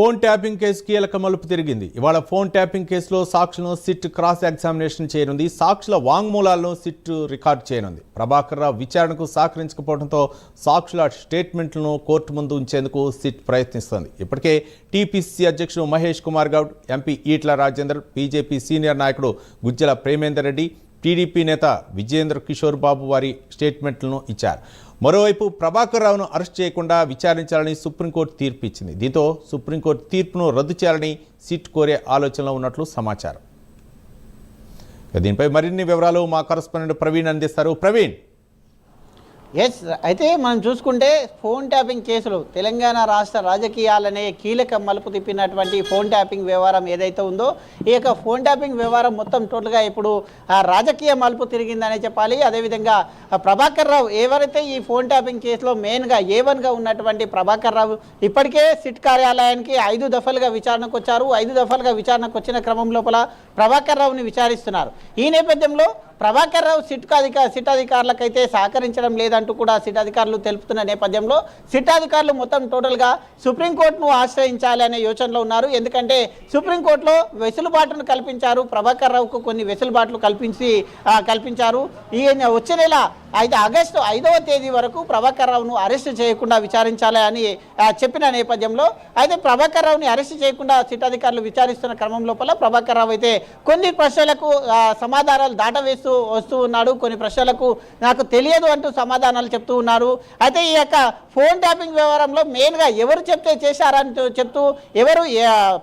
Phone tapping case కీలక మలుపు తిరిగింది. ఇవాళ ఫోన్ ట్యాపింగ్ కేసులో సాక్షులను సిట్ క్రాస్ ఎగ్జామినేషన్ చేయనుంది. సాక్షుల వాంగ్మూలాలను సిట్ రికార్డు చేయనుంది. ప్రభాకర్ రావు విచారణకు సహకరించకపోవడంతో సాక్షుల స్టేట్మెంట్లను కోర్టు ముందు ఉంచేందుకు సిట్ ప్రయత్నిస్తోంది. ఇప్పటికే టీపీసీసీ అధ్యక్షుడు Mahesh Kumar Goud, MP Eatala Rajender, BJP senior నాయకుడు గుజ్జల ప్రేమేందర్ రెడ్డి, టీడీపీ నేత విజయేంద్ర కిషోర్ బాబు వారి స్టేట్మెంట్లను ఇచ్చారు. మరోవైపు ప్రభాకర్ రావును అరెస్ట్ చేయకుండా విచారించాలని సుప్రీంకోర్టు తీర్పు ఇచ్చింది. దీంతో సుప్రీంకోర్టు తీర్పును రద్దు చేయాలని సిట్ కోరే ఆలోచనలో ఉన్నట్లు సమాచారం. దీనిపై మరిన్ని వివరాలు మా కరెస్పాండెంట్ ప్రవీణ్ అందిస్తారు. ప్రవీణ్, అయితే మనం చూసుకుంటే ఫోన్ ట్యాపింగ్ కేసులు తెలంగాణ రాష్ట్ర రాజకీయాలనే కీలక మలుపు తిప్పినటువంటి ఫోన్ ట్యాపింగ్ వ్యవహారం ఏదైతే ఉందో, ఈ యొక్క ఫోన్ ట్యాపింగ్ వ్యవహారం మొత్తం టోటల్గా ఇప్పుడు రాజకీయ మలుపు తిరిగిందనే చెప్పాలి. అదేవిధంగా ప్రభాకర్ రావు ఎవరైతే ఈ ఫోన్ ట్యాపింగ్ కేసులో మెయిన్గా A1గా ఉన్నటువంటి ప్రభాకర్ రావు ఇప్పటికే సిట్ కార్యాలయానికి 5 దఫలుగా విచారణకు వచ్చారు. 5 దఫలుగా విచారణకు వచ్చిన క్రమం లోపల ప్రభాకర్ రావుని విచారిస్తున్నారు. ఈ నేపథ్యంలో ప్రభాకర్ రావు సిట్ అధికారులకైతే సహకరించడం లేదంటూ కూడా సిట్ అధికారులు తెలుపుతున్న నేపథ్యంలో సిట్ అధికారులు మొత్తం టోటల్గా సుప్రీంకోర్టును ఆశ్రయించాలి అనే యోచనలో ఉన్నారు. ఎందుకంటే సుప్రీంకోర్టులో వెసులుబాటును కల్పించారు. ప్రభాకర్ రావుకు కొన్ని వెసులుబాట్లు కల్పించారు. ఈ వచ్చే నెల ఆగస్టు 5వ తేదీ వరకు ప్రభాకర్ రావును అరెస్ట్ చేయకుండా విచారించాలి అని చెప్పిన నేపథ్యంలో అయితే ప్రభాకర్ రావుని అరెస్ట్ చేయకుండా సిట్ అధికారులు విచారిస్తున్న క్రమం లోపల ప్రభాకర్ రావు అయితే కొన్ని ప్రశ్నలకు సమాధానాలు దాటవేస్తూ వస్తూ ఉన్నాడు. కొన్ని ప్రశ్నలకు నాకు తెలియదు అంటూ సమాధానాలు చెప్తూ ఉన్నారు. అయితే ఈ యొక్క ఫోన్ ట్యాపింగ్ వ్యవహారంలో మెయిన్గా ఎవరు చెప్తే చేశారంటూ చెప్తూ ఎవరు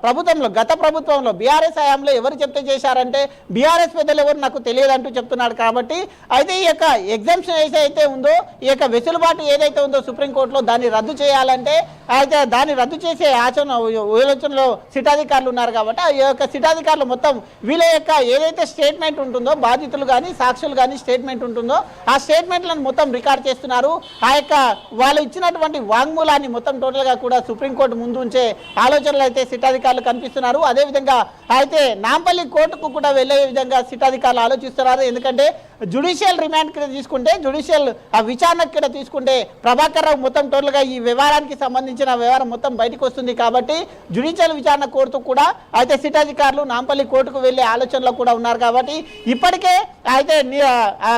ప్రభుత్వంలో గత ప్రభుత్వంలో బీఆర్ఎస్ హయాంలో ఎవరు చెప్తే చేశారంటే బీఆర్ఎస్ పెద్దలు ఎవరు నాకు తెలియదంటూ చెప్తున్నాడు. కాబట్టి అయితే ఈ యొక్క ఎగ్జామ్షన్ ఏదైతే ఉందో, ఈ యొక్క వెసులుబాటు ఏదైతే ఉందో సుప్రీంకోర్టులో దాన్ని రద్దు చేయాలంటే అయితే దాన్ని రద్దు చేసే ఆలోచనలో సిట్ అధికారులు ఉన్నారు. కాబట్టి ఆ యొక్క సిట్ అధికారులు మొత్తం వీళ్ళ యొక్క ఏదైతే స్టేట్మెంట్ ఉంటుందో, బాధితులు కానీ సాక్షులు కానీ స్టేట్మెంట్ ఉంటుందో ఆ స్టేట్మెంట్లను మొత్తం రికార్డ్ చేస్తున్నారు. ఆ యొక్క వాళ్ళు ఇచ్చినటువంటి వాంగ్మూలాన్ని మొత్తం టోటల్గా కూడా సుప్రీంకోర్టు ముందు ఉంచే ఆలోచనలు అయితే సిట్ అధికారులు కనిపిస్తున్నారు. అదేవిధంగా అయితే నాంపల్లి కోర్టుకు కూడా వెళ్ళే విధంగా సిట్ అధికారులు ఆలోచిస్తున్నారు. ఎందుకంటే జ్యుడిషియల్ రిమాండ్ కింద తీసుకుంటే, జ్యుడిషియల్ విచారణ కింద తీసుకుంటే ప్రభాకర్ రావు మొత్తం టోటల్గా ఈ వ్యవహారానికి సంబంధించిన వ్యవహారం మొత్తం బయటకు వస్తుంది. కాబట్టి జ్యుడిషియల్ విచారణ కోర్టు కూడా అయితే సిట్ అధికారులు నాంపల్లి కోర్టుకు వెళ్ళే ఆలోచనలో కూడా ఉన్నారు. కాబట్టి ఇప్పటికే అయితే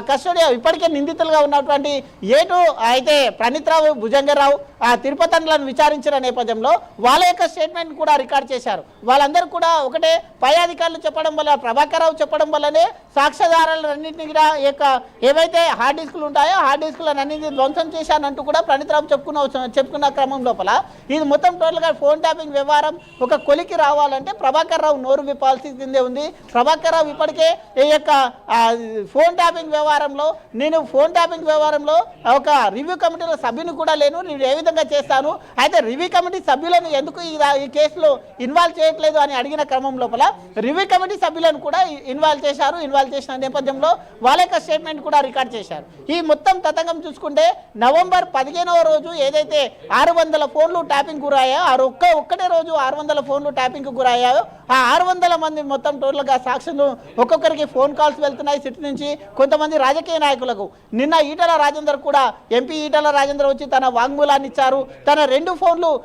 కస్టడీ ఇప్పటికే నిందితులుగా ఉన్నటువంటి ఏటు అయితే ప్రణీత్ రావు, భుజంగరావు తిరుపతిలను విచారించిన నేపథ్యంలో వాళ్ళ యొక్క స్టేట్మెంట్ కూడా రికార్డ్ చేశారు. వాళ్ళందరూ కూడా ఒకటే పై అధికారులు చెప్పడం వల్ల, ప్రభాకర్ రావు చెప్పడం వల్లనే సాక్ష్యాధారాలన్నింటినీ యొక్క ఏవైతే హార్డ్ డిస్కులు ఉంటాయో హార్డ్ డిస్కులను అన్నింటినీ ధ్వంసం చేశానంటూ కూడా ప్రణీత్ రావు చెప్పుకున్న క్రమం లోపల ఇది మొత్తం టోటల్గా ఫోన్ ట్యాపింగ్ వ్యవహారం ఒక కొలికి రావాలంటే ప్రభాకర్ రావు నోరు విప్పాల్సిందే ఉంది. ప్రభాకర్ రావు ఇప్పటికే ఈ యొక్క ఫోన్ ట్యాపింగ్ వ్యవహారంలో ఒక రివ్యూ కమిటీలో సభ్యుని కూడా లేను, నేను ఏ విధంగా చేస్తాను, అయితే రివ్యూ కమిటీ సభ్యులను ఎందుకు ఈ కేసులో ఇన్వాల్వ్ చేయట్లేదు అని అడిగిన క్రమం లోపల రివ్యూ కమిటీ సభ్యులను కూడా ఇన్వాల్వ్ చేసిన నేపథ్యంలో వాళ్ళ యొక్క స్టేట్మెంట్ కూడా రికార్డ్ చేశారు. ఈ మొత్తం తతంగం చూసుకుంటే నవంబర్ 15వ రోజు ఏదైతే 600 ఫోన్లు ట్యాపింగ్ గురయ్యాయో, ఒక్కటే రోజు 600 ఫోన్లు ట్యాపింగ్ గురయ్యాయో ఆ 600 మంది మొత్తం టోటల్గా సాక్షులు ఒక్కొక్కరికి ఫోన్ కాల్స్ వెళ్తున్నాయి సిటీ నుంచి. కొంతమంది రాజకీయ నాయకులకు నిన్న ఈటల రాజేందర్ కూడా, ఎంపీ ఈటల రాజేందర్ వచ్చి తన వాంగ్మూలాన్ని ఇచ్చారు. తన 2 ఫోన్లు